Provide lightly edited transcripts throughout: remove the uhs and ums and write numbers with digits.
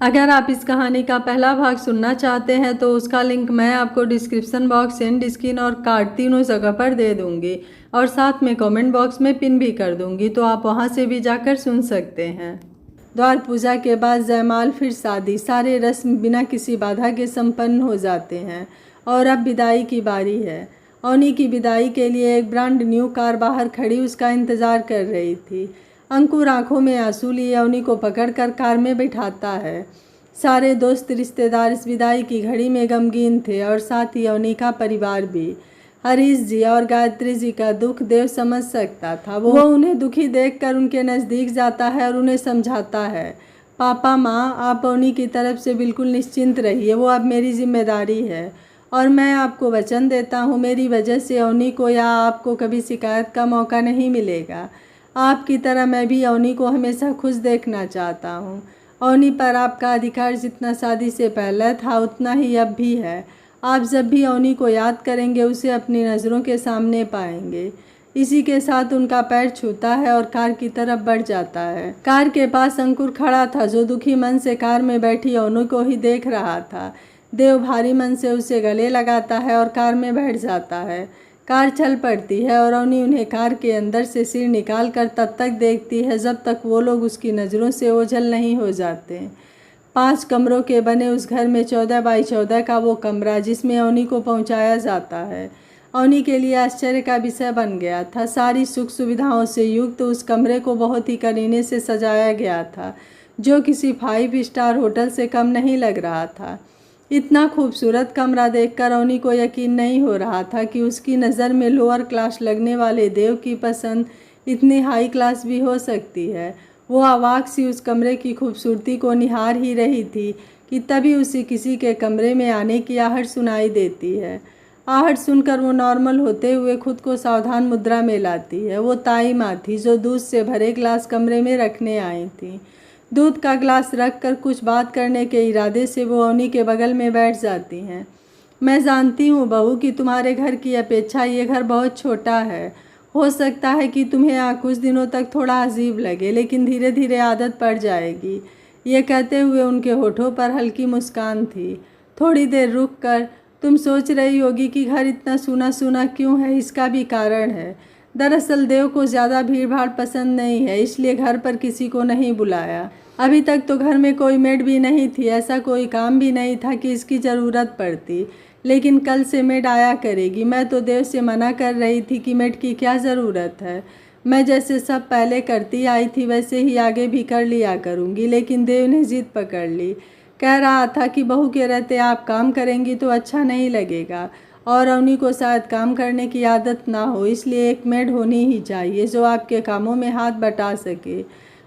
अगर आप इस कहानी का पहला भाग सुनना चाहते हैं तो उसका लिंक मैं आपको डिस्क्रिप्शन बॉक्स, एंड स्क्रीन और कार्ड तीनों जगह पर दे दूंगी और साथ में कमेंट बॉक्स में पिन भी कर दूंगी, तो आप वहां से भी जाकर सुन सकते हैं। द्वार पूजा के बाद जयमाल, फिर शादी, सारे रस्म बिना किसी बाधा के संपन्न हो जाते हैं और अब विदाई की बारी है। अवनी की विदाई के लिए एक ब्रांड न्यू कार बाहर खड़ी उसका इंतज़ार कर रही थी। अंकुर आंखों में आंसू लिए अवनी को पकड़कर कार में बिठाता है। सारे दोस्त रिश्तेदार इस विदाई की घड़ी में गमगीन थे और साथ ही अवनी का परिवार भी। हरीश जी और गायत्री जी का दुख देव समझ सकता था। वो उन्हें दुखी देखकर उनके नज़दीक जाता है और उन्हें समझाता है, पापा माँ, आप अवनी की तरफ से बिल्कुल निश्चिंत रहिए, वो अब मेरी जिम्मेदारी है और मैं आपको वचन देता हूँ मेरी वजह से अवनी को या आपको कभी शिकायत का मौका नहीं मिलेगा। आपकी तरह मैं भी अवनी को हमेशा खुश देखना चाहता हूँ। अवनी पर आपका अधिकार जितना शादी से पहले था उतना ही अब भी है। आप जब भी अवनी को याद करेंगे उसे अपनी नज़रों के सामने पाएंगे। इसी के साथ उनका पैर छूता है और कार की तरफ बढ़ जाता है। कार के पास अंकुर खड़ा था जो दुखी मन से कार में बैठी अवनी को ही देख रहा था। देव भारी मन से उसे गले लगाता है और कार में बैठ जाता है। कार चल पड़ती है और अवनी उन्हें कार के अंदर से सिर निकाल कर तब तक देखती है जब तक वो लोग उसकी नज़रों से ओझल नहीं हो जाते। 5 कमरों के बने उस घर में 14 बाई 14 का वो कमरा जिसमें अवनी को पहुंचाया जाता है अवनी के लिए आश्चर्य का विषय बन गया था। सारी सुख सुविधाओं से युक्त उस कमरे को बहुत ही करीने से सजाया गया था जो किसी 5 स्टार होटल से कम नहीं लग रहा था। इतना खूबसूरत कमरा देखकर अवनी को यकीन नहीं हो रहा था कि उसकी नज़र में लोअर क्लास लगने वाले देव की पसंद इतनी हाई क्लास भी हो सकती है। वो अवाक सी उस कमरे की खूबसूरती को निहार ही रही थी कि तभी उसे किसी के कमरे में आने की आहट सुनाई देती है। आहट सुनकर वो नॉर्मल होते हुए खुद को सावधान मुद्रा में लाती है। वो ताई माँ थी जो दूध से भरे ग्लास कमरे में रखने आई थी। दूध का ग्लास रखकर कुछ बात करने के इरादे से वो अवनी के बगल में बैठ जाती हैं। मैं जानती हूँ बहू कि तुम्हारे घर की अपेक्षा ये घर बहुत छोटा है। हो सकता है कि तुम्हें यहाँ कुछ दिनों तक थोड़ा अजीब लगे, लेकिन धीरे धीरे आदत पड़ जाएगी। ये कहते हुए उनके होठों पर हल्की मुस्कान थी। थोड़ी देर रुक कर, तुम सोच रही होगी कि घर इतना सूना सूना क्यों है। इसका भी कारण है। दरअसल देव को ज़्यादा भीड़ भाड़ पसंद नहीं है, इसलिए घर पर किसी को नहीं बुलाया। अभी तक तो घर में कोई मेड भी नहीं थी, ऐसा कोई काम भी नहीं था कि इसकी ज़रूरत पड़ती, लेकिन कल से मेड आया करेगी। मैं तो देव से मना कर रही थी कि मेड की क्या ज़रूरत है। मैं जैसे सब पहले करती आई थी वैसे ही आगे भी कर लिया करूँगी, लेकिन देव ने जिद पकड़ ली। कह रहा था कि बहू के रहते आप काम करेंगी तो अच्छा नहीं लगेगा और अवनी को शायद काम करने की आदत ना हो, इसलिए एक मेड होनी ही चाहिए जो आपके कामों में हाथ बटा सके।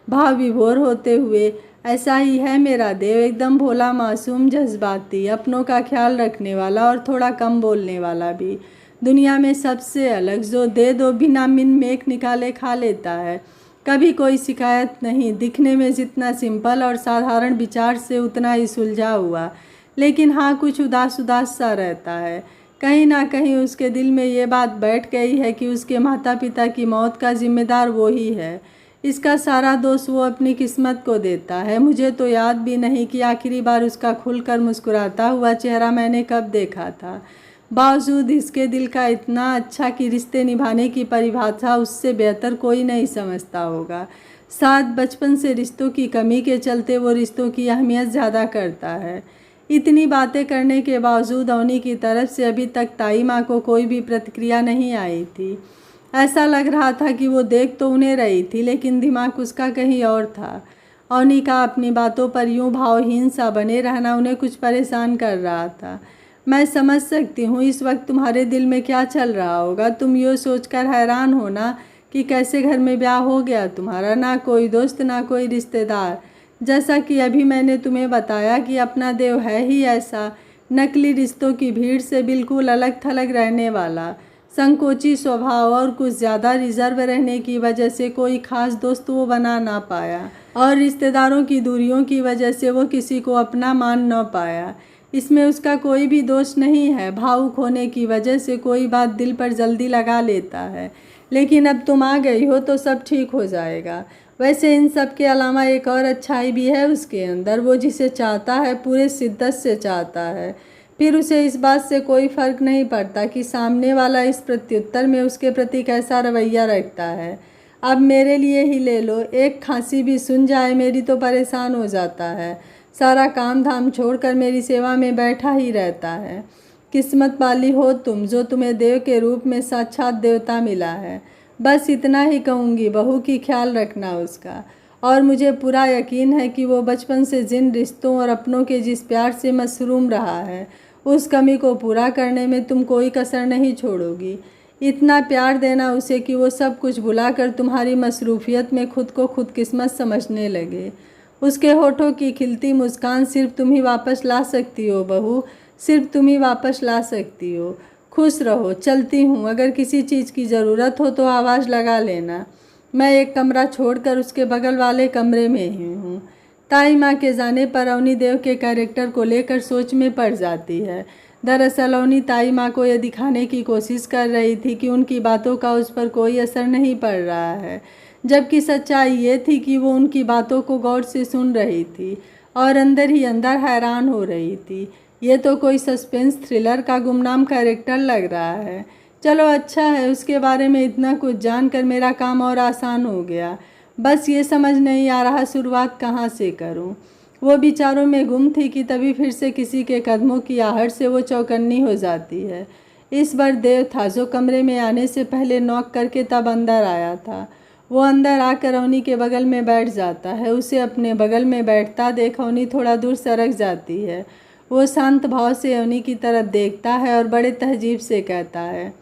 भाव विभोर होते हुए, ऐसा ही है मेरा देव, एकदम भोला मासूम जज्बाती, अपनों का ख्याल रखने वाला और थोड़ा कम बोलने वाला भी। दुनिया में सबसे अलग, जो दे दो बिना मिन मेक निकाले खा लेता है। कभी कोई शिकायत नहीं, दिखने में जितना सिंपल और साधारण, विचार से उतना ही सुलझा हुआ, लेकिन हाँ कुछ उदास उदास सा रहता है। कहीं ना कहीं उसके दिल में ये बात बैठ गई है कि उसके माता पिता की मौत का जिम्मेदार वो ही है। इसका सारा दोष वो अपनी किस्मत को देता है। मुझे तो याद भी नहीं कि आखिरी बार उसका खुलकर मुस्कुराता हुआ चेहरा मैंने कब देखा था। बावजूद इसके दिल का इतना अच्छा कि रिश्ते निभाने की परिभाषा उससे बेहतर कोई नहीं समझता होगा। शायद बचपन से रिश्तों की कमी के चलते वो रिश्तों की अहमियत ज़्यादा करता है। इतनी बातें करने के बावजूद अवनी की तरफ से अभी तक ताई माँ को कोई भी प्रतिक्रिया नहीं आई थी। ऐसा लग रहा था कि वो देख तो उन्हें रही थी, लेकिन दिमाग उसका कहीं और था। अवनी का अपनी बातों पर यूं भावहीन सा बने रहना उन्हें कुछ परेशान कर रहा था। मैं समझ सकती हूँ इस वक्त तुम्हारे दिल में क्या चल रहा होगा। तुम ये सोचकर हैरान हो ना कि कैसे घर में ब्याह हो गया तुम्हारा, ना कोई दोस्त ना कोई रिश्तेदार। जैसा कि अभी मैंने तुम्हें बताया कि अपना देव है ही ऐसा, नकली रिश्तों की भीड़ से बिल्कुल अलग थलग रहने वाला, संकोची स्वभाव और कुछ ज़्यादा रिजर्व रहने की वजह से कोई खास दोस्त वो बना ना पाया और रिश्तेदारों की दूरियों की वजह से वो किसी को अपना मान न पाया। इसमें उसका कोई भी दोष नहीं है। भावुक होने की वजह से कोई बात दिल पर जल्दी लगा लेता है, लेकिन अब तुम आ गई हो तो सब ठीक हो जाएगा। वैसे इन सब के अलावा एक और अच्छाई भी है उसके अंदर। वो जिसे चाहता है पूरे शिद्दत से चाहता है, फिर उसे इस बात से कोई फ़र्क नहीं पड़ता कि सामने वाला इस प्रत्युत्तर में उसके प्रति कैसा रवैया रखता है। अब मेरे लिए ही ले लो, एक खांसी भी सुन जाए मेरी तो परेशान हो जाता है, सारा काम धाम छोड़कर मेरी सेवा में बैठा ही रहता है। किस्मत वाली हो तुम जो तुम्हें देव के रूप में साक्षात देवता मिला है। बस इतना ही कहूँगी, बहू की ख्याल रखना उसका। और मुझे पूरा यकीन है कि वो बचपन से जिन रिश्तों और अपनों के जिस प्यार से मशरूम रहा है, उस कमी को पूरा करने में तुम कोई कसर नहीं छोड़ोगी। इतना प्यार देना उसे कि वो सब कुछ भुलाकर तुम्हारी मसरूफियत में खुद को खुदकिस्मत समझने लगे। उसके होठों की खिलती मुस्कान सिर्फ तुम ही वापस ला सकती हो बहू, सिर्फ तुम ही वापस ला सकती हो। खुश रहो, चलती हूँ। अगर किसी चीज़ की ज़रूरत हो तो आवाज़ लगा लेना। मैं एक कमरा छोड़कर उसके बगल वाले कमरे में ही हूँ। ताई माँ के जाने पर अवनी देव के कैरेक्टर को लेकर सोच में पड़ जाती है। दरअसल अवनी ताई माँ को यह दिखाने की कोशिश कर रही थी कि उनकी बातों का उस पर कोई असर नहीं पड़ रहा है, जबकि सच्चाई ये थी कि वो उनकी बातों को गौर से सुन रही थी और अंदर ही अंदर हैरान हो रही थी। ये तो कोई सस्पेंस थ्रिलर का गुमनाम कैरेक्टर लग रहा है। चलो अच्छा है, उसके बारे में इतना कुछ जानकर मेरा काम और आसान हो गया। बस ये समझ नहीं आ रहा शुरुआत कहाँ से करूं। वो विचारों में गुम थी कि तभी फिर से किसी के कदमों की आहट से वो चौकन्नी हो जाती है। इस बार देव था जो कमरे में आने से पहले नॉक करके तब अंदर आया था। वो अंदर आकर अवनी के बगल में बैठ जाता है। उसे अपने बगल में बैठता देख अवनी थोड़ा दूर सरक जाती है। वो शांत भाव से अवनी की तरफ देखता है और बड़े तहजीब से कहता है,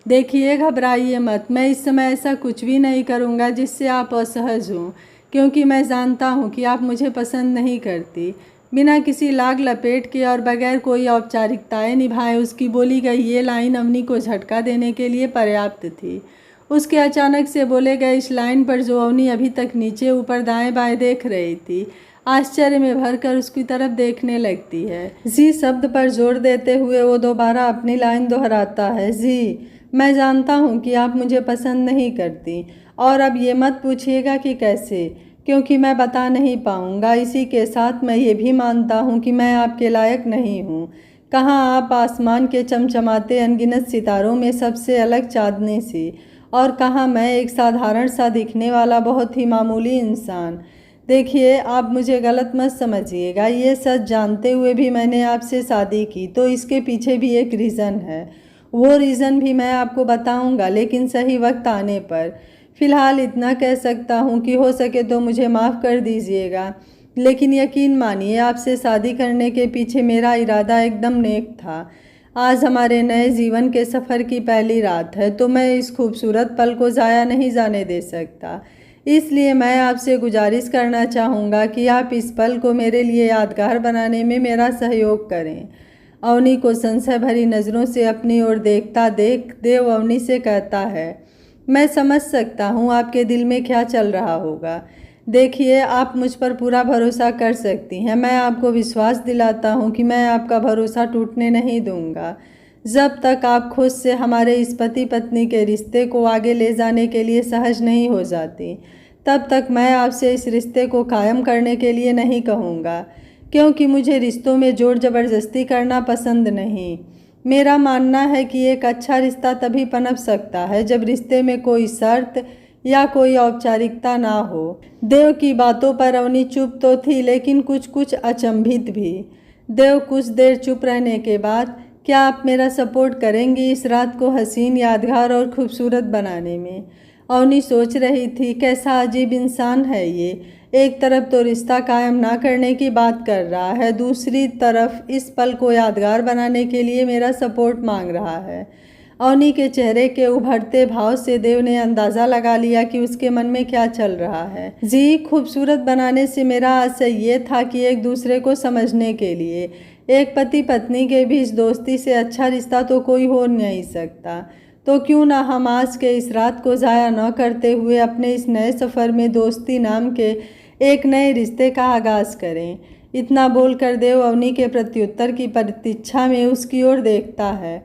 देखिए घबराइए मत, मैं इस समय ऐसा कुछ भी नहीं करूँगा जिससे आप असहज हों, क्योंकि मैं जानता हूँ कि आप मुझे पसंद नहीं करती। बिना किसी लाग लपेट के और बगैर कोई औपचारिकताएं निभाए उसकी बोली गई ये लाइन अवनी को झटका देने के लिए पर्याप्त थी। उसके अचानक से बोले गए इस लाइन पर जो अवनी अभी तक नीचे ऊपर दाएं बाएं देख रही थी, आश्चर्य में भरकर उसकी तरफ देखने लगती है। जी शब्द पर जोर देते हुए वो दोबारा अपनी लाइन दोहराता है, जी मैं जानता हूँ कि आप मुझे पसंद नहीं करती, और अब ये मत पूछिएगा कि कैसे, क्योंकि मैं बता नहीं पाऊँगा। इसी के साथ मैं ये भी मानता हूँ कि मैं आपके लायक नहीं हूँ। कहाँ आप आसमान के चमचमाते अनगिनत सितारों में सबसे अलग चाँदनी सी, और कहाँ मैं एक साधारण सा दिखने वाला बहुत ही मामूली इंसान। देखिए आप मुझे गलत मत समझिएगा, ये सच जानते हुए भी मैंने आपसे शादी की तो इसके पीछे भी एक रीज़न है। वो रीज़न भी मैं आपको बताऊंगा, लेकिन सही वक्त आने पर। फ़िलहाल इतना कह सकता हूँ कि हो सके तो मुझे माफ़ कर दीजिएगा, लेकिन यकीन मानिए आपसे शादी करने के पीछे मेरा इरादा एकदम नेक था। आज हमारे नए जीवन के सफ़र की पहली रात है, तो मैं इस खूबसूरत पल को ज़ाया नहीं जाने दे सकता। इसलिए मैं आपसे गुजारिश करना चाहूँगा कि आप इस पल को मेरे लिए यादगार बनाने में मेरा सहयोग करें। अवनी को संशय भरी नज़रों से अपनी ओर देखता देख देव अवनी से कहता है, मैं समझ सकता हूँ आपके दिल में क्या चल रहा होगा। देखिए आप मुझ पर पूरा भरोसा कर सकती हैं। मैं आपको विश्वास दिलाता हूँ कि मैं आपका भरोसा टूटने नहीं दूँगा। जब तक आप खुद से हमारे इस पति पत्नी के रिश्ते को आगे ले जाने के लिए सहज नहीं हो जाती, तब तक मैं आपसे इस रिश्ते को कायम करने के लिए नहीं कहूँगा, क्योंकि मुझे रिश्तों में जोर ज़बरदस्ती करना पसंद नहीं। मेरा मानना है कि एक अच्छा रिश्ता तभी पनप सकता है जब रिश्ते में कोई शर्त या कोई औपचारिकता ना हो। देव की बातों पर अवनी चुप तो थी, लेकिन कुछ कुछ अचंभित भी। देव कुछ देर चुप रहने के बाद, क्या आप मेरा सपोर्ट करेंगी इस रात को हसीन, यादगार और खूबसूरत बनाने में? अवनी सोच रही थी, कैसा अजीब इंसान है ये। एक तरफ तो रिश्ता कायम ना करने की बात कर रहा है, दूसरी तरफ इस पल को यादगार बनाने के लिए मेरा सपोर्ट मांग रहा है। अवनी के चेहरे के उभरते भाव से देव ने अंदाज़ा लगा लिया कि उसके मन में क्या चल रहा है। जी खूबसूरत बनाने से मेरा आशय ये था कि एक दूसरे को समझने के लिए। एक पति पत्नी के बीच दोस्ती से अच्छा रिश्ता तो कोई हो नहीं सकता। तो क्यों ना हम आज के इस रात को ज़ाया न करते हुए अपने इस नए सफ़र में दोस्ती नाम के एक नए रिश्ते का आगाज़ करें। इतना बोलकर देव अवनी के प्रत्युत्तर की प्रतीक्षा में उसकी ओर देखता है,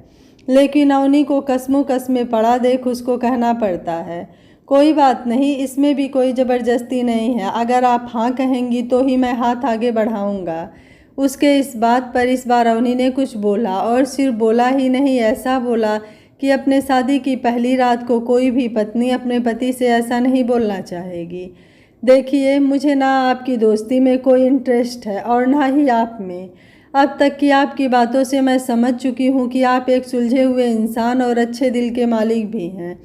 लेकिन अवनी को कसमों कसमें पड़ा देख उसको कहना पड़ता है, कोई बात नहीं, इसमें भी कोई ज़बरदस्ती नहीं है। अगर आप हाँ कहेंगी तो ही मैं हाथ आगे बढ़ाऊँगा। उसके इस बात पर इस बार अवनी ने कुछ बोला, और सिर्फ बोला ही नहीं, ऐसा बोला कि अपने शादी की पहली रात को कोई भी पत्नी अपने पति से ऐसा नहीं बोलना चाहेगी। देखिए, मुझे ना आपकी दोस्ती में कोई इंटरेस्ट है और ना ही आप में। अब तक की आपकी बातों से मैं समझ चुकी हूँ कि आप एक सुलझे हुए इंसान और अच्छे दिल के मालिक भी हैं।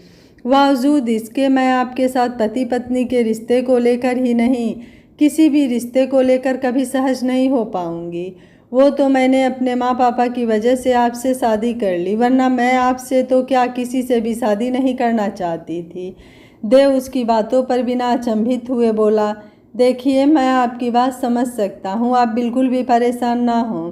बावजूद इसके मैं आपके साथ पति पत्नी के रिश्ते को लेकर ही नहीं, किसी भी रिश्ते को लेकर कभी सहज नहीं हो पाऊँगी। वो तो मैंने अपने माँ पापा की वजह से आपसे शादी कर ली, वरना मैं आपसे तो क्या किसी से भी शादी नहीं करना चाहती थी। देव उसकी बातों पर बिना अचंभित हुए बोला, देखिए, मैं आपकी बात समझ सकता हूँ, आप बिल्कुल भी परेशान ना हों,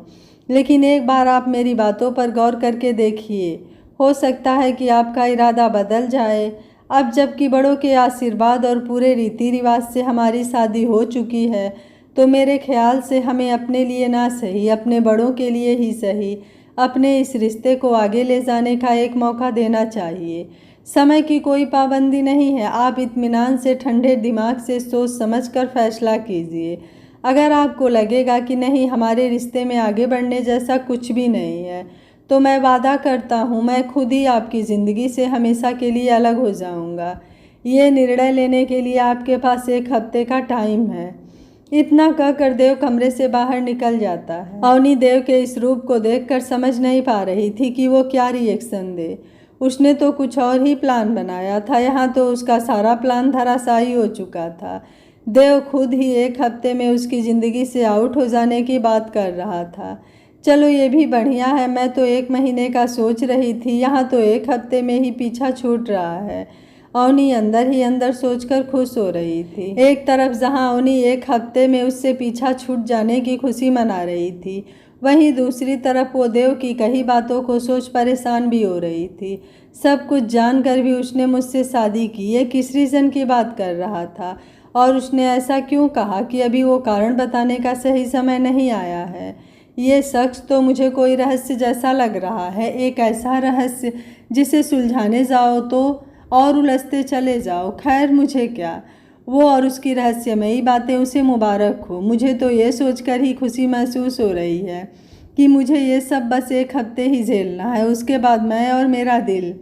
लेकिन एक बार आप मेरी बातों पर गौर करके देखिए। हो सकता है कि आपका इरादा बदल जाए। अब जबकि बड़ों के आशीर्वाद और पूरे रीति रिवाज से हमारी शादी हो चुकी है, तो मेरे ख्याल से हमें अपने लिए ना सही, अपने बड़ों के लिए ही सही, अपने इस रिश्ते को आगे ले जाने का एक मौका देना चाहिए। समय की कोई पाबंदी नहीं है, आप इत्मीनान से ठंडे दिमाग से सोच समझकर फैसला कीजिए। अगर आपको लगेगा कि नहीं, हमारे रिश्ते में आगे बढ़ने जैसा कुछ भी नहीं है, तो मैं वादा करता हूँ मैं खुद ही आपकी ज़िंदगी से हमेशा के लिए अलग हो जाऊँगा। ये निर्णय लेने के लिए आपके पास 1 हफ्ते का टाइम है। इतना कहकर देव कमरे से बाहर निकल जाता है। अवनी देव के इस रूप को देखकर समझ नहीं पा रही थी कि वो क्या रिएक्शन दे। उसने तो कुछ और ही प्लान बनाया था, यहाँ तो उसका सारा प्लान धराशायी हो चुका था। देव खुद ही 1 हफ्ते में उसकी ज़िंदगी से आउट हो जाने की बात कर रहा था। चलो, ये भी बढ़िया है, मैं तो 1 महीने का सोच रही थी, यहाँ तो 1 हफ्ते में ही पीछा छूट रहा है। अवनी अंदर ही अंदर सोचकर खुश हो रही थी। एक तरफ जहाँ अवनी 1 हफ्ते में उससे पीछा छूट जाने की खुशी मना रही थी, वहीं दूसरी तरफ वो देव की कही बातों को सोच परेशान भी हो रही थी। सब कुछ जानकर भी उसने मुझसे शादी की, ये किस रीज़न की बात कर रहा था, और उसने ऐसा क्यों कहा कि अभी वो कारण बताने का सही समय नहीं आया है। ये शख्स तो मुझे कोई रहस्य जैसा लग रहा है, एक ऐसा रहस्य जिसे सुलझाने जाओ तो और उलझते चले जाओ। खैर, मुझे क्या, वो और उसकी रहस्यमयी बातें उसे मुबारक हो। मुझे तो ये सोचकर ही खुशी महसूस हो रही है कि मुझे ये सब बस 1 हफ्ते ही झेलना है, उसके बाद मैं और मेरा दिल।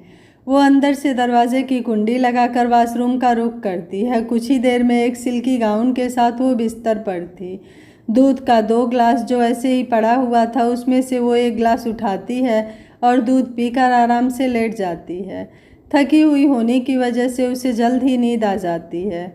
वो अंदर से दरवाजे की कुंडी लगाकर वॉशरूम का रुख करती है। कुछ ही देर में एक सिल्की गाउन के साथ वो बिस्तर पर थी। दूध का 2 गिलास जो ऐसे ही पड़ा हुआ था, उसमें से वो 1 गिलास उठाती है और दूध पीकर आराम से लेट जाती है। थकी हुई होने की वजह से उसे जल्द ही नींद आ जाती है।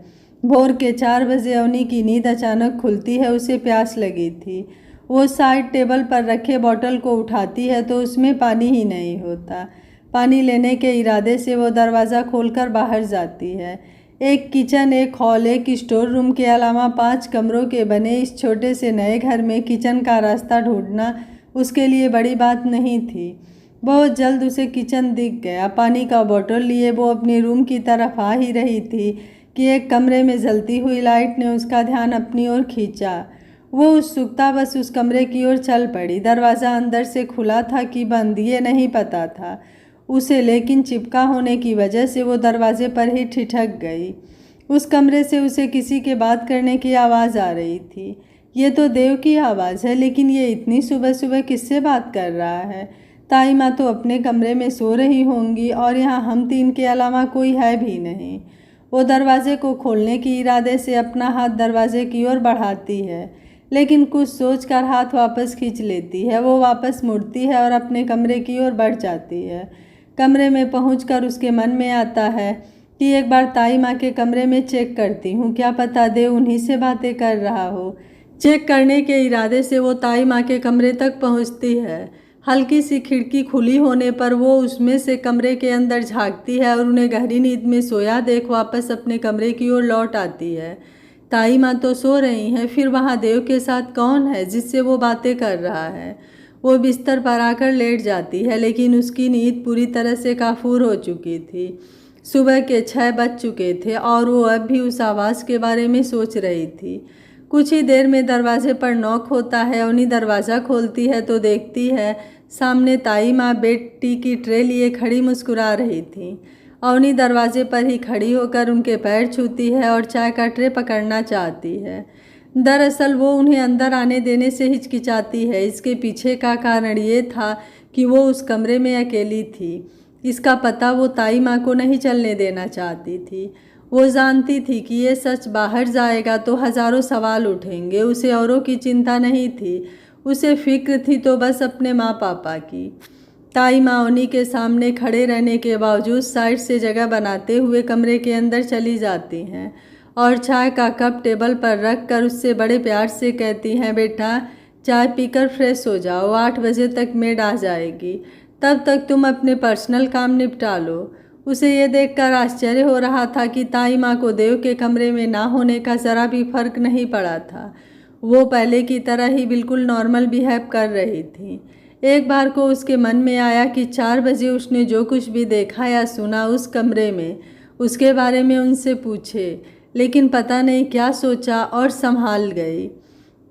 भोर के 4 बजे अवनी की नींद अचानक खुलती है। उसे प्यास लगी थी। वो साइड टेबल पर रखे बोतल को उठाती है तो उसमें पानी ही नहीं होता। पानी लेने के इरादे से वो दरवाज़ा खोलकर बाहर जाती है। एक किचन, एक हॉल, एक स्टोर रूम के अलावा 5 कमरों के बने इस छोटे से नए घर में किचन का रास्ता ढूंढना उसके लिए बड़ी बात नहीं थी। बहुत जल्द उसे किचन दिख गया। पानी का बोतल लिए वो अपने रूम की तरफ आ ही रही थी कि एक कमरे में जलती हुई लाइट ने उसका ध्यान अपनी ओर खींचा। वो उत्सुकता बस उस कमरे की ओर चल पड़ी। दरवाज़ा अंदर से खुला था कि बंद, ये नहीं पता था उसे, लेकिन चिपका होने की वजह से वो दरवाजे पर ही ठिठक गई। उस कमरे से उसे किसी के बात करने की आवाज़ आ रही थी। ये तो देव की आवाज़ है, लेकिन ये इतनी सुबह सुबह किससे बात कर रहा है? ताई माँ तो अपने कमरे में सो रही होंगी और यहाँ हम 3 के अलावा कोई है भी नहीं। वो दरवाजे को खोलने के इरादे से अपना हाथ दरवाजे की ओर बढ़ाती है, लेकिन कुछ सोचकर हाथ वापस खींच लेती है। वो वापस मुड़ती है और अपने कमरे की ओर बढ़ जाती है। कमरे में पहुंचकर उसके मन में आता है कि एक बार ताई माँ के कमरे में चेक करती हूँ, क्या पता देव उन्हीं से बातें कर रहा हो। चेक करने के इरादे से वो ताई माँ के कमरे तक पहुँचती है। हल्की सी खिड़की खुली होने पर वो उसमें से कमरे के अंदर झांकती है और उन्हें गहरी नींद में सोया देख वापस अपने कमरे की ओर लौट आती है। ताई माँ तो सो रही हैं, फिर वहाँ देव के साथ कौन है जिससे वो बातें कर रहा है? वो बिस्तर पर आकर लेट जाती है, लेकिन उसकी नींद पूरी तरह से काफूर हो चुकी थी। सुबह के 6 बज चुके थे और वो अब भी उस आवाज़ के बारे में सोच रही थी। कुछ ही देर में दरवाजे पर नॉक होता है। अवनी दरवाज़ा खोलती है तो देखती है सामने ताई माँ बेड टी की ट्रे लिए खड़ी मुस्कुरा रही थी। अवनी दरवाजे पर ही खड़ी होकर उनके पैर छूती है और चाय का ट्रे पकड़ना चाहती है। दरअसल वो उन्हें अंदर आने देने से हिचकिचाती है। इसके पीछे का कारण ये था कि वो उस कमरे में अकेली थी। इसका पता वो ताई माँ को नहीं चलने देना चाहती थी। वो जानती थी कि ये सच बाहर जाएगा तो हज़ारों सवाल उठेंगे। उसे औरों की चिंता नहीं थी, उसे फिक्र थी तो बस अपने माँ पापा की। ताई माँ अवनी के सामने खड़े रहने के बावजूद साइड से जगह बनाते हुए कमरे के अंदर चली जाती हैं और चाय का कप टेबल पर रख कर उससे बड़े प्यार से कहती हैं, बेटा चाय पीकर फ्रेश हो जाओ, 8 बजे तक मेड आ जाएगी, तब तक तुम अपने पर्सनल काम निपटा लो। उसे ये देखकर आश्चर्य हो रहा था कि ताई माँ को देव के कमरे में ना होने का ज़रा भी फर्क नहीं पड़ा था। वो पहले की तरह ही बिल्कुल नॉर्मल बिहेव कर रही थी। एक बार को उसके मन में आया कि 4 बजे उसने जो कुछ भी देखा या सुना उस कमरे में उसके बारे में उनसे पूछे, लेकिन पता नहीं क्या सोचा और संभाल गई।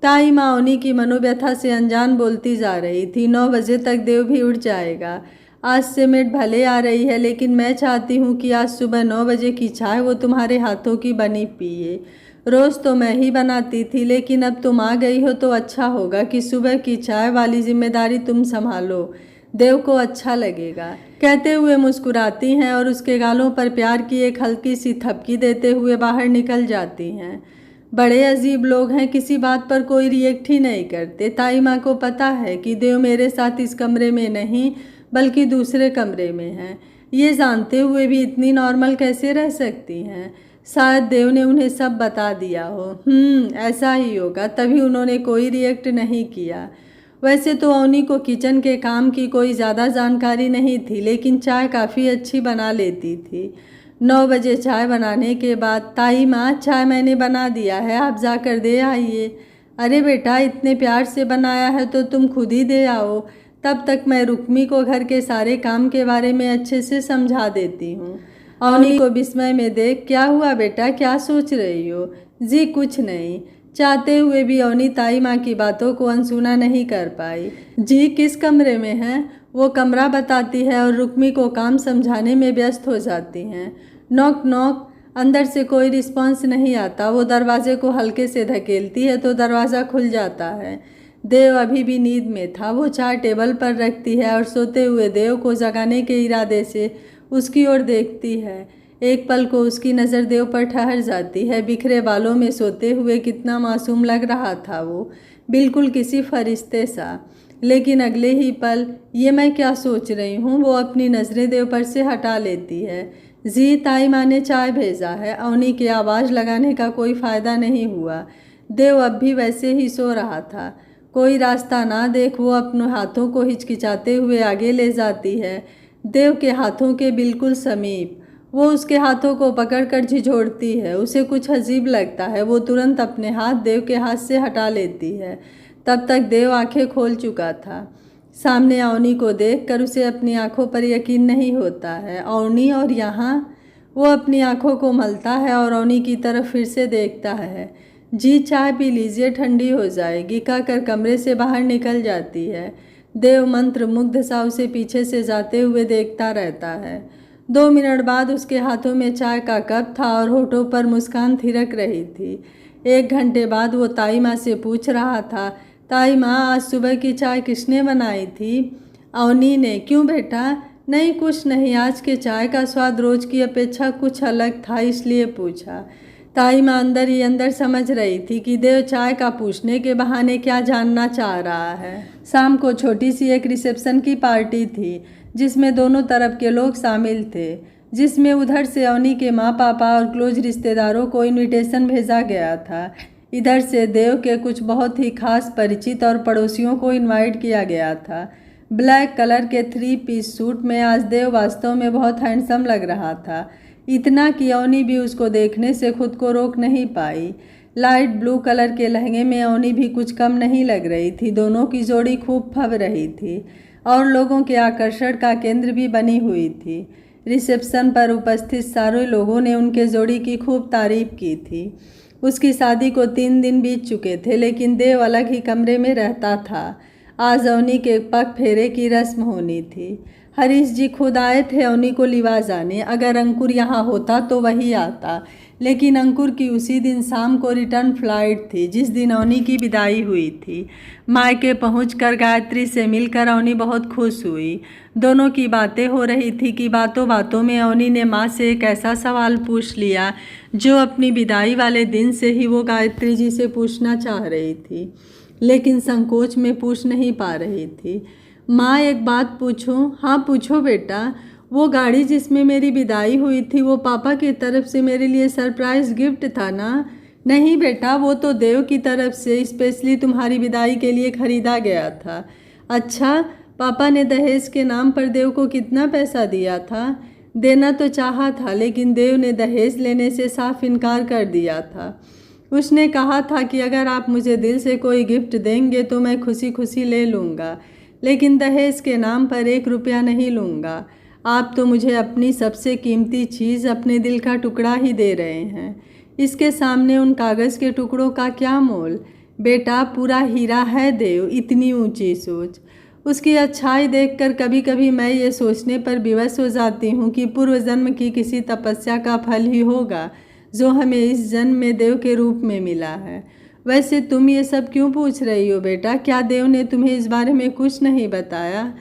ताई माँ अवनी की मनोव्यथा से अनजान बोलती जा रही थी। 9 बजे तक देव भी उठ जाएगा। आज से मेड भले आ रही है, लेकिन मैं चाहती हूँ कि आज सुबह 9 बजे की चाय वो तुम्हारे हाथों की बनी पिए। रोज़ तो मैं ही बनाती थी, लेकिन अब तुम आ गई हो तो अच्छा होगा कि सुबह की चाय वाली जिम्मेदारी तुम संभालो, देव को अच्छा लगेगा। कहते हुए मुस्कुराती हैं और उसके गालों पर प्यार की एक हल्की सी थपकी देते हुए बाहर निकल जाती हैं। बड़े अजीब लोग हैं, किसी बात पर कोई रिएक्ट ही नहीं करते। ताई माँ को पता है कि देव मेरे साथ इस कमरे में नहीं बल्कि दूसरे कमरे में हैं। ये जानते हुए भी इतनी नॉर्मल कैसे रह सकती हैं? शायद देव ने उन्हें सब बता दिया हो। ऐसा ही होगा, तभी उन्होंने कोई रिएक्ट नहीं किया। वैसे तो अवनी को किचन के काम की कोई ज़्यादा जानकारी नहीं थी, लेकिन चाय काफ़ी अच्छी बना लेती थी। 9 बजे चाय बनाने के बाद, ताई माँ चाय मैंने बना दिया है, आप जाकर दे आइए। अरे बेटा, इतने प्यार से बनाया है तो तुम खुद ही दे आओ, तब तक मैं रुक्मी को घर के सारे काम के बारे में अच्छे से समझा देती हूँ। अवनी को विस्मय में देख, क्या हुआ बेटा, क्या सोच रही हो? जी कुछ नहीं। चाहते हुए भी अवनी ताई माँ की बातों को अनसुना नहीं कर पाई। जी किस कमरे में हैं? वो कमरा बताती है और रुक्मी को काम समझाने में व्यस्त हो जाती हैं। Knock knock. अंदर से कोई रिस्पॉन्स नहीं आता। वो दरवाजे को हल्के से धकेलती है तो दरवाज़ा खुल जाता है। देव अभी भी नींद में था। वो चाय टेबल पर रखती है और सोते हुए देव को जगाने के इरादे से उसकी ओर देखती है। एक पल को उसकी नज़र देव पर ठहर जाती है। बिखरे बालों में सोते हुए कितना मासूम लग रहा था वो, बिल्कुल किसी फरिश्ते सा। लेकिन अगले ही पल, ये मैं क्या सोच रही हूँ, वो अपनी नज़रें देव पर से हटा लेती है। जी ताई माँ ने चाय भेजा है। अवनी के आवाज़ लगाने का कोई फ़ायदा नहीं हुआ। देव अब भी वैसे ही सो रहा था। कोई रास्ता ना देख वो अपने हाथों को हिचकिचाते हुए आगे ले जाती है, देव के हाथों के बिल्कुल समीप। वो उसके हाथों को पकड़कर झिझोड़ती है। उसे कुछ अजीब लगता है। वो तुरंत अपने हाथ देव के हाथ से हटा लेती है। तब तक देव आंखें खोल चुका था। सामने अवनी को देखकर उसे अपनी आंखों पर यकीन नहीं होता है। अवनी, और यहाँ? वो अपनी आंखों को मलता है और अवनी की तरफ फिर से देखता है। जी चाय पी लीजिए, ठंडी हो जाएगी, कहकर कमरे से बाहर निकल जाती है। देव मंत्र मुग्ध सा उसे पीछे से जाते हुए देखता रहता है। 2 मिनट बाद उसके हाथों में चाय का कप था और होठों पर मुस्कान थिरक रही थी। 1 घंटे बाद वो ताई माँ से पूछ रहा था, ताई माँ आज सुबह की चाय किसने बनाई थी? अवनी ने। क्यों बेटा? नहीं कुछ नहीं, आज के चाय का स्वाद रोज की अपेक्षा कुछ अलग था, इसलिए पूछा। ताई माँ अंदर ही अंदर समझ रही थी कि देव चाय का पूछने के बहाने क्या जानना चाह रहा है। शाम को छोटी सी एक रिसेप्शन की पार्टी थी जिसमें दोनों तरफ के लोग शामिल थे, जिसमें उधर से अवनी के माँ पापा और क्लोज रिश्तेदारों को इनविटेशन भेजा गया था। इधर से देव के कुछ बहुत ही खास परिचित और पड़ोसियों को इनवाइट किया गया था। ब्लैक कलर के 3 पीस सूट में आज देव वास्तव में बहुत हैंडसम लग रहा था। इतना कि अवनी भी उसको देखने से खुद को रोक नहीं पाई। लाइट ब्लू कलर के लहंगे में अवनी भी कुछ कम नहीं लग रही थी। दोनों की जोड़ी खूब फब रही थी और लोगों के आकर्षण का केंद्र भी बनी हुई थी। रिसेप्शन पर उपस्थित सारे लोगों ने उनके जोड़ी की खूब तारीफ की थी। उसकी शादी को 3 दिन बीत चुके थे, लेकिन देव अलग ही कमरे में रहता था। आज अवनी के पग फेरे की रस्म होनी थी। हरीश जी खुद आए थे अवनी को लिवा जाने। अगर अंकुर यहाँ होता तो वही आता, लेकिन अंकुर की उसी दिन शाम को रिटर्न फ्लाइट थी जिस दिन अवनी की विदाई हुई थी। मायके पहुंचकर गायत्री से मिलकर अवनी बहुत खुश हुई। दोनों की बातें हो रही थी कि बातों बातों में अवनी ने माँ से एक ऐसा सवाल पूछ लिया जो अपनी विदाई वाले दिन से ही वो गायत्री जी से पूछना चाह रही थी, लेकिन संकोच में पूछ नहीं पा रही थी। माँ, एक बात पूछूं? हाँ पूछो बेटा। वो गाड़ी जिसमें मेरी विदाई हुई थी वो पापा की तरफ से मेरे लिए सरप्राइज गिफ्ट था ना? नहीं बेटा, वो तो देव की तरफ से स्पेशली तुम्हारी विदाई के लिए खरीदा गया था। अच्छा, पापा ने दहेज के नाम पर देव को कितना पैसा दिया था? देना तो चाहा था, लेकिन देव ने दहेज लेने से साफ इनकार कर दिया था। उसने कहा था कि अगर आप मुझे दिल से कोई गिफ्ट देंगे तो मैं खुशी खुशी ले लूँगा, लेकिन दहेज के नाम पर 1 रुपया नहीं लूँगा। आप तो मुझे अपनी सबसे कीमती चीज़, अपने दिल का टुकड़ा ही दे रहे हैं। इसके सामने उन कागज़ के टुकड़ों का क्या मोल? बेटा, पूरा हीरा है देव। इतनी ऊंची सोच। उसकी अच्छाई देखकर कभी कभी मैं ये सोचने पर विवश हो जाती हूँ कि पूर्व जन्म की किसी तपस्या का फल ही होगा जो हमें इस जन्म में देव के रूप में मिला है। वैसे तुम ये सब क्यों पूछ रही हो बेटा? क्या देव ने तुम्हें इस बारे में कुछ नहीं बताया?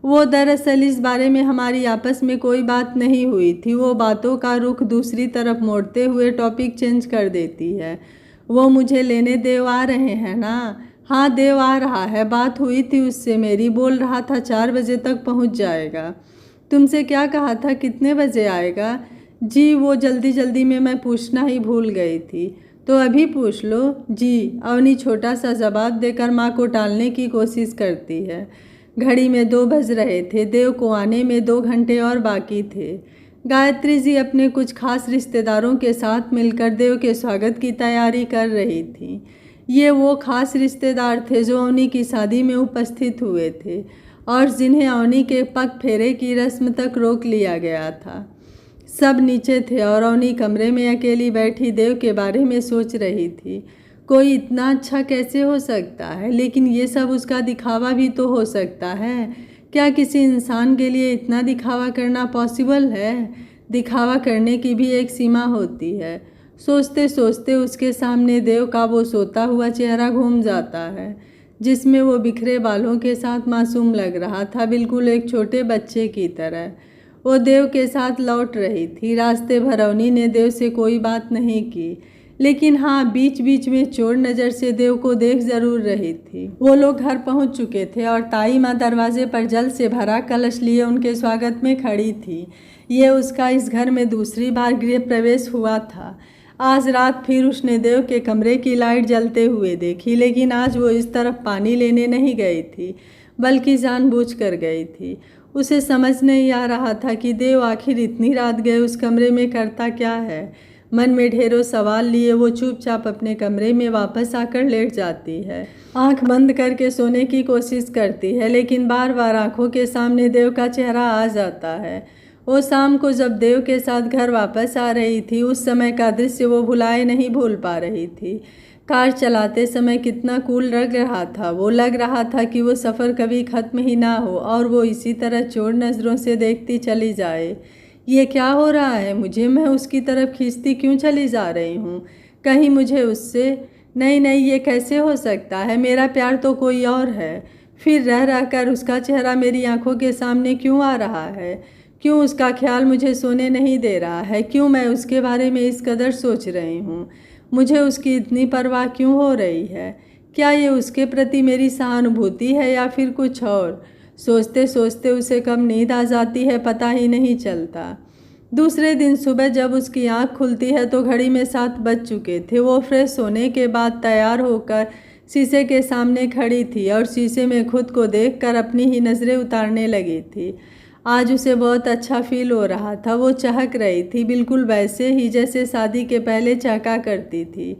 वो दरअसल इस बारे में हमारी आपस में कोई बात नहीं हुई थी। वो बातों का रुख दूसरी तरफ मोड़ते हुए टॉपिक चेंज कर देती है। वो मुझे लेने देव आ रहे हैं ना? हाँ, देव आ रहा है। बात हुई थी उससे मेरी। बोल रहा था 4 बजे तक पहुंच जाएगा। तुमसे क्या कहा था? कितने बजे आएगा? जी, वो जल्दी जल्दी में मैं पूछना ही भूल गई थी। तो अभी पूछ लो। जी, अवनी छोटा सा जवाब देकर माँ को टालने की कोशिश करती है। घड़ी में 2 बज रहे थे। देव को आने में 2 घंटे और बाकी थे। गायत्री जी अपने कुछ खास रिश्तेदारों के साथ मिलकर देव के स्वागत की तैयारी कर रही थी। ये वो खास रिश्तेदार थे जो अवनी की शादी में उपस्थित हुए थे और जिन्हें अवनी के पग फेरे की रस्म तक रोक लिया गया था। सब नीचे थे और अवनी कमरे में अकेली बैठी देव के बारे में सोच रही थी। कोई इतना अच्छा कैसे हो सकता है? लेकिन ये सब उसका दिखावा भी तो हो सकता है। क्या किसी इंसान के लिए इतना दिखावा करना पॉसिबल है? दिखावा करने की भी एक सीमा होती है। सोचते सोचते उसके सामने देव का वो सोता हुआ चेहरा घूम जाता है जिसमें वो बिखरे बालों के साथ मासूम लग रहा था, बिल्कुल एक छोटे बच्चे की तरह। वो देव के साथ लौट रही थी। रास्ते भर अवनी ने देव से कोई बात नहीं की, लेकिन हाँ, बीच बीच में चोर नज़र से देव को देख जरूर रही थी। वो लोग घर पहुंच चुके थे और ताई माँ दरवाजे पर जल से भरा कलश लिए उनके स्वागत में खड़ी थी। ये उसका इस घर में दूसरी बार गृह प्रवेश हुआ था। आज रात फिर उसने देव के कमरे की लाइट जलते हुए देखी, लेकिन आज वो इस तरफ पानी लेने नहीं गई थी, बल्कि जानबूझकर गई थी। उसे समझ नहीं आ रहा था कि देव आखिर इतनी रात गए उस कमरे में करता क्या है। मन में ढेरों सवाल लिए वो चुपचाप अपने कमरे में वापस आकर लेट जाती है। आंख बंद करके सोने की कोशिश करती है, लेकिन बार बार आंखों के सामने देव का चेहरा आ जाता है। वो शाम को जब देव के साथ घर वापस आ रही थी, उस समय का दृश्य वो भुलाए नहीं भूल पा रही थी। कार चलाते समय कितना कूल लग रहा था। वो लग रहा था कि वो सफ़र कभी ख़त्म ही ना हो और वो इसी तरह चोर नज़रों से देखती चली जाए। ये क्या हो रहा है मुझे? मैं उसकी तरफ खींचती क्यों चली जा रही हूँ? कहीं मुझे उससे नहीं नहीं, ये कैसे हो सकता है? मेरा प्यार तो कोई और है। फिर रह रह कर उसका चेहरा मेरी आंखों के सामने क्यों आ रहा है? क्यों उसका ख्याल मुझे सोने नहीं दे रहा है? क्यों मैं उसके बारे में इस कदर सोच रही हूँ? मुझे उसकी इतनी परवाह क्यों हो रही है? क्या ये उसके प्रति मेरी सहानुभूति है या फिर कुछ और? सोचते सोचते उसे कब नींद आ जाती है पता ही नहीं चलता। दूसरे दिन सुबह जब उसकी आंख खुलती है तो घड़ी में 7 बज चुके थे। वो फ्रेश होने के बाद तैयार होकर शीशे के सामने खड़ी थी और शीशे में खुद को देखकर अपनी ही नज़रें उतारने लगी थी। आज उसे बहुत अच्छा फील हो रहा था। वो चहक रही थी, बिल्कुल वैसे ही जैसे शादी के पहले चहका करती थी।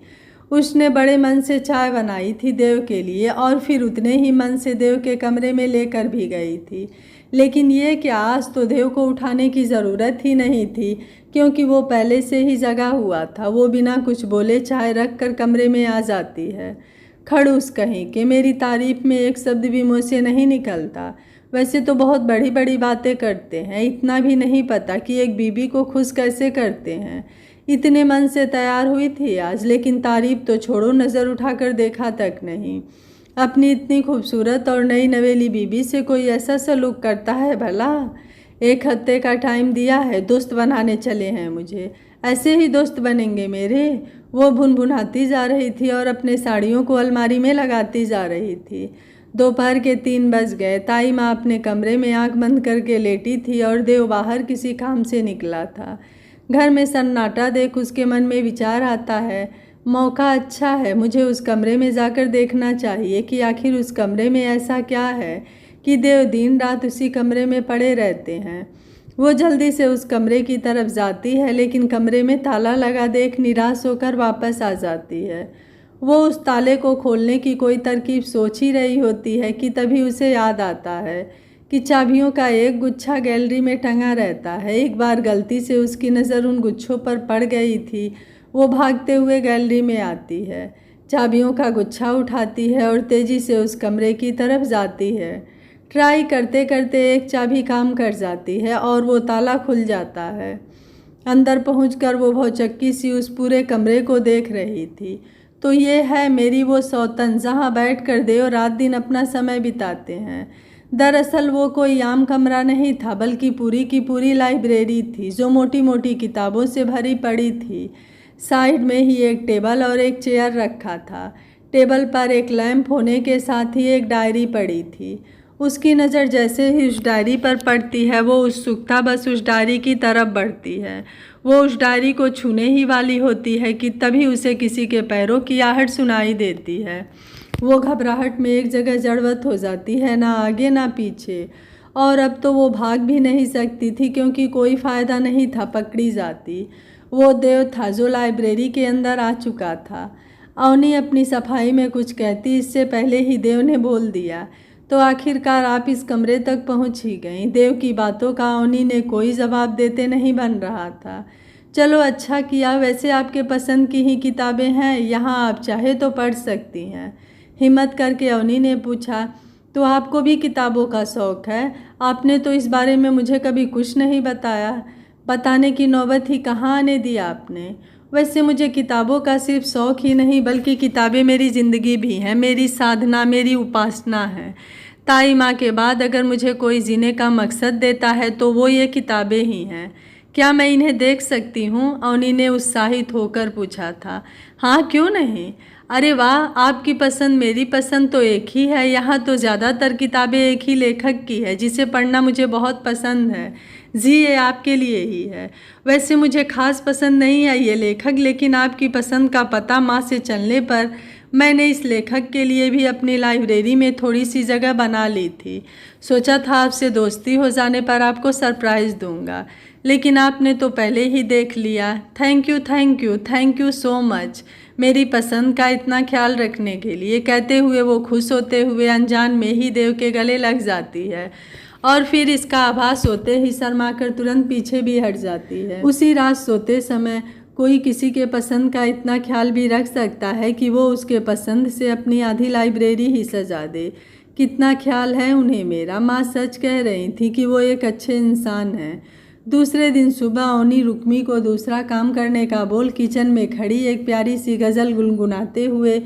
उसने बड़े मन से चाय बनाई थी देव के लिए और फिर उतने ही मन से देव के कमरे में लेकर भी गई थी। लेकिन ये कि आज तो देव को उठाने की ज़रूरत ही नहीं थी, क्योंकि वो पहले से ही जगा हुआ था। वो बिना कुछ बोले चाय रख कर कमरे में आ जाती है। खड़ूस कहीं कि मेरी तारीफ में एक शब्द भी मुँह से नहीं निकलता। वैसे तो बहुत बड़ी बड़ी बातें करते हैं, इतना भी नहीं पता कि एक बीबी को खुश कैसे करते हैं। इतने मन से तैयार हुई थी आज, लेकिन तारीफ तो छोड़ो, नज़र उठाकर देखा तक नहीं। अपनी इतनी खूबसूरत और नई नवेली बीबी से कोई ऐसा सलूक करता है भला? 1 हफ्ते का टाइम दिया है, दोस्त बनाने चले हैं मुझे। ऐसे ही दोस्त बनेंगे मेरे? वो भुनभुनाती जा रही थी और अपने साड़ियों को अलमारी में लगाती जा रही थी। दोपहर के 3 बज गए। ताई माँ अपने कमरे में आंख बंद करके लेटी थी और देव बाहर किसी काम से निकला था। घर में सन्नाटा देख उसके मन में विचार आता है, मौका अच्छा है, मुझे उस कमरे में जाकर देखना चाहिए कि आखिर उस कमरे में ऐसा क्या है कि देव दिन रात उसी कमरे में पड़े रहते हैं। वो जल्दी से उस कमरे की तरफ जाती है, लेकिन कमरे में ताला लगा देख निराश होकर वापस आ जाती है। वो उस ताले को खोलने की कोई तरकीब सोच ही रही होती है कि तभी उसे याद आता है कि चाबियों का एक गुच्छा गैलरी में टंगा रहता है। एक बार गलती से उसकी नज़र उन गुच्छों पर पड़ गई थी। वो भागते हुए गैलरी में आती है, चाबियों का गुच्छा उठाती है और तेज़ी से उस कमरे की तरफ जाती है। ट्राई करते करते एक चाबी काम कर जाती है और वो ताला खुल जाता है। अंदर पहुंचकर वो भौचक्की सी उस पूरे कमरे को देख रही थी। तो ये है मेरी वो सौतन, जहाँ बैठ कर देव रात दिन अपना समय बिताते हैं। दरअसल वो कोई आम कमरा नहीं था, बल्कि पूरी की पूरी लाइब्रेरी थी, जो मोटी मोटी किताबों से भरी पड़ी थी। साइड में ही एक टेबल और एक चेयर रखा था। टेबल पर एक लैंप होने के साथ ही एक डायरी पड़ी थी। उसकी नज़र जैसे ही उस डायरी पर पड़ती है, वो उत्सुकता बस उस डायरी की तरफ बढ़ती है। वो उस डायरी को छूने ही वाली होती है कि तभी उसे किसी के पैरों की आहट सुनाई देती है। वो घबराहट में एक जगह जड़वत हो जाती है, ना आगे ना पीछे। और अब तो वो भाग भी नहीं सकती थी, क्योंकि कोई फ़ायदा नहीं था, पकड़ी जाती। वो देव था जो लाइब्रेरी के अंदर आ चुका था। अवनी अपनी सफाई में कुछ कहती, इससे पहले ही देव ने बोल दिया, तो आखिरकार आप इस कमरे तक पहुंच ही गईं। देव की बातों का अवनी ने कोई जवाब देते नहीं बन रहा था। चलो अच्छा किया, वैसे आपके पसंद की ही किताबें हैं, यहाँ आप चाहे तो पढ़ सकती हैं। हिम्मत करके अवनी ने पूछा, तो आपको भी किताबों का शौक़ है? आपने तो इस बारे में मुझे कभी कुछ नहीं बताया। बताने की नौबत ही कहाँ आने दिया आपने। वैसे मुझे किताबों का सिर्फ शौक़ ही नहीं, बल्कि किताबें मेरी ज़िंदगी भी हैं, मेरी साधना, मेरी उपासना है। ताई माँ के बाद अगर मुझे कोई जीने का मकसद देता है तो वो ये किताबें ही हैं। क्या मैं इन्हें देख सकती हूँ? अवनी ने उत्साहित होकर पूछा था। हाँ, क्यों नहीं। अरे वाह, आपकी पसंद मेरी पसंद तो एक ही है। यहाँ तो ज़्यादातर किताबें एक ही लेखक की है, जिसे पढ़ना मुझे बहुत पसंद है। जी, ये आपके लिए ही है। वैसे मुझे खास पसंद नहीं है ये लेखक, लेकिन आपकी पसंद का पता माँ से चलने पर मैंने इस लेखक के लिए भी अपनी लाइब्रेरी में थोड़ी सी जगह बना ली थी। सोचा था आपसे दोस्ती हो जाने पर आपको सरप्राइज़ दूंगा, लेकिन आपने तो पहले ही देख लिया। Thank you, thank you, thank you so much, मेरी पसंद का इतना ख्याल रखने के लिए। कहते हुए वो खुश होते हुए अनजान में ही देव के गले लग जाती है और फिर इसका आभास होते ही शर्माकर तुरंत पीछे भी हट जाती है। उसी रात सोते समय कोई किसी के पसंद का इतना ख्याल भी रख सकता है कि वो उसके पसंद से अपनी आधी लाइब्रेरी ही सजा दे। कितना ख्याल है उन्हें मेरा। माँ सच कह रही थी कि वो एक अच्छे इंसान हैं। दूसरे दिन सुबह अवनी रुक्मी को दूसरा काम करने का बोल किचन में खड़ी एक प्यारी सी गज़ल गुनगुनाते हुए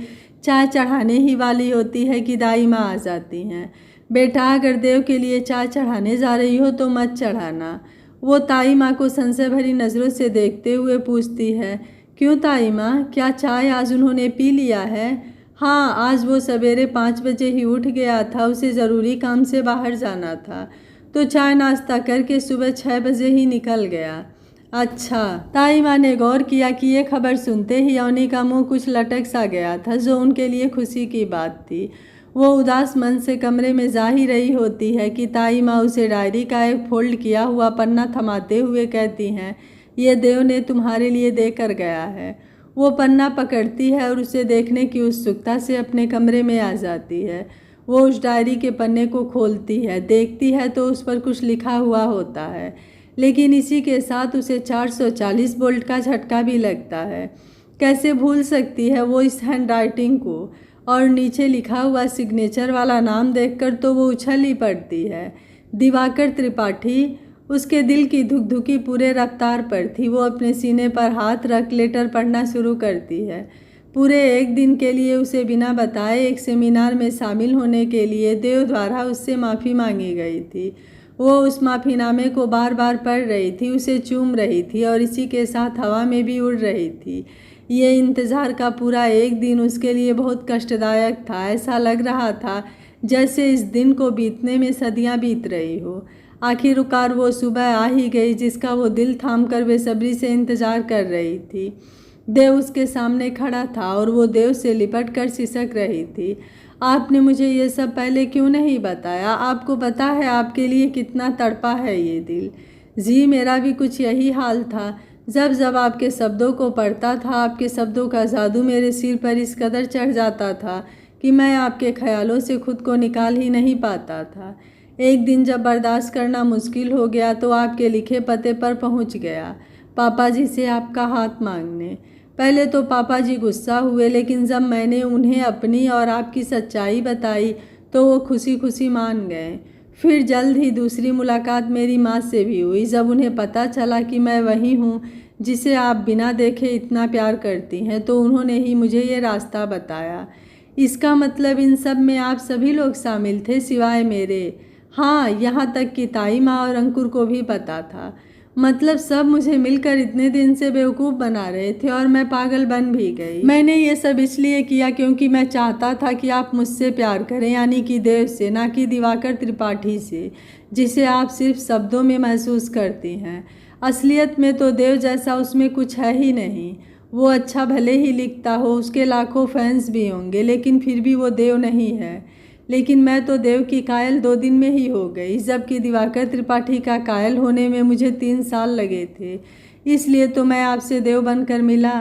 चाय चढ़ाने ही वाली होती है कि दाई माँ आ जाती हैं। बेटा, अगर देव के लिए चाय चढ़ाने जा रही हो तो मत चढ़ाना। वो ताई माँ को संशय भरी नज़रों से देखते हुए पूछती है, क्यों ताई माँ, क्या चाय आज उन्होंने पी लिया है? हाँ, आज वो सवेरे 5 बजे ही उठ गया था, उसे ज़रूरी काम से बाहर जाना था, तो चाय नाश्ता करके सुबह 6 बजे ही निकल गया। अच्छा। ताई माँ ने गौर किया कि ये खबर सुनते ही अवनी का मुँह कुछ लटक सा गया था, जो उनके लिए खुशी की बात थी। वो उदास मन से कमरे में जा ही रही होती है कि ताई माँ उसे डायरी का एक फोल्ड किया हुआ पन्ना थमाते हुए कहती हैं, ये देव ने तुम्हारे लिए देकर गया है। वो पन्ना पकड़ती है और उसे देखने की उत्सुकता से अपने कमरे में आ जाती है। वो उस डायरी के पन्ने को खोलती है, देखती है तो उस पर कुछ लिखा हुआ होता है, लेकिन इसी के साथ उसे 440 वोल्ट का झटका भी लगता है। कैसे भूल सकती है वो इस हैंड राइटिंग को। और नीचे लिखा हुआ सिग्नेचर वाला नाम देखकर तो वो उछल ही पड़ती है। दिवाकर त्रिपाठी। उसके दिल की धुकधुकी पूरे रफ्तार पर थी। वो अपने सीने पर हाथ रख लेटर पढ़ना शुरू करती है। पूरे एक दिन के लिए उसे बिना बताए एक सेमिनार में शामिल होने के लिए देव द्वारा उससे माफ़ी मांगी गई थी। वो उस माफ़ीनामे को बार बार पढ़ रही थी, उसे चूम रही थी और इसी के साथ हवा में भी उड़ रही थी। ये इंतज़ार का पूरा एक दिन उसके लिए बहुत कष्टदायक था। ऐसा लग रहा था जैसे इस दिन को बीतने में सदियां बीत रही हो। आखिरकार वो सुबह आ ही गई जिसका वो दिल थामकर बेसब्री से इंतज़ार कर रही थी। देव उसके सामने खड़ा था और वो देव से लिपट कर सिसक रही थी। आपने मुझे ये सब पहले क्यों नहीं बताया? आपको पता है आपके लिए कितना तड़पा है ये दिल। जी मेरा भी कुछ यही हाल था। जब जब आपके शब्दों को पढ़ता था, आपके शब्दों का जादू मेरे सिर पर इस कदर चढ़ जाता था कि मैं आपके ख्यालों से खुद को निकाल ही नहीं पाता था। एक दिन जब बर्दाश्त करना मुश्किल हो गया तो आपके लिखे पते पर पहुंच गया, पापा जी से आपका हाथ मांगने। पहले तो पापा जी गुस्सा हुए, लेकिन जब मैंने उन्हें अपनी और आपकी सच्चाई बताई तो वो खुशी खुशी मान गए। फिर जल्द ही दूसरी मुलाकात मेरी माँ से भी हुई। जब उन्हें पता चला कि मैं वही हूँ जिसे आप बिना देखे इतना प्यार करती हैं, तो उन्होंने ही मुझे ये रास्ता बताया। इसका मतलब इन सब में आप सभी लोग शामिल थे सिवाय मेरे। हाँ, यहाँ तक कि ताई माँ और अंकुर को भी पता था। मतलब सब मुझे मिलकर इतने दिन से बेवकूफ़ बना रहे थे और मैं पागल बन भी गई। मैंने ये सब इसलिए किया क्योंकि मैं चाहता था कि आप मुझसे प्यार करें, यानी कि देव से, ना कि दिवाकर त्रिपाठी से, जिसे आप सिर्फ शब्दों में महसूस करती हैं। असलियत में तो देव जैसा उसमें कुछ है ही नहीं। वो अच्छा भले ही लिखता हो, उसके लाखों फैंस भी होंगे, लेकिन फिर भी वो देव नहीं है। लेकिन मैं तो देव की कायल 2 दिन में ही हो गई, जबकि दिवाकर त्रिपाठी का कायल होने में मुझे 3 साल लगे थे। इसलिए तो मैं आपसे देव बनकर मिला।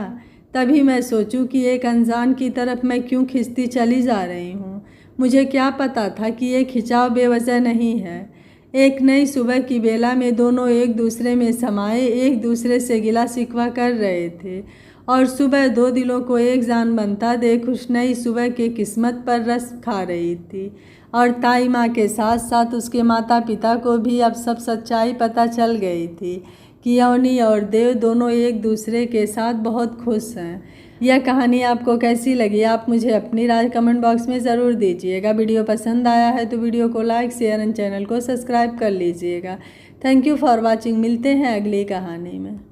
तभी मैं सोचूं कि एक अनजान की तरफ मैं क्यों खिंचती चली जा रही हूँ। मुझे क्या पता था कि ये खिंचाव बेवजह नहीं है। एक नई सुबह की बेला में दोनों एक दूसरे में समाये एक दूसरे से गिला शिकवा कर रहे थे और सुबह 2 दिलों को एक जान बनता देख उस नई सुबह के किस्मत पर रस खा रही थी। और ताई माँ के साथ साथ उसके माता पिता को भी अब सब सच्चाई पता चल गई थी कि अवनी और देव दोनों एक दूसरे के साथ बहुत खुश हैं। यह कहानी आपको कैसी लगी? आप मुझे अपनी राय कमेंट बॉक्स में ज़रूर दीजिएगा। वीडियो पसंद आया है तो वीडियो को लाइक, शेयर एंड चैनल को सब्सक्राइब कर लीजिएगा। Thank you for watching. मिलते हैं अगली कहानी में।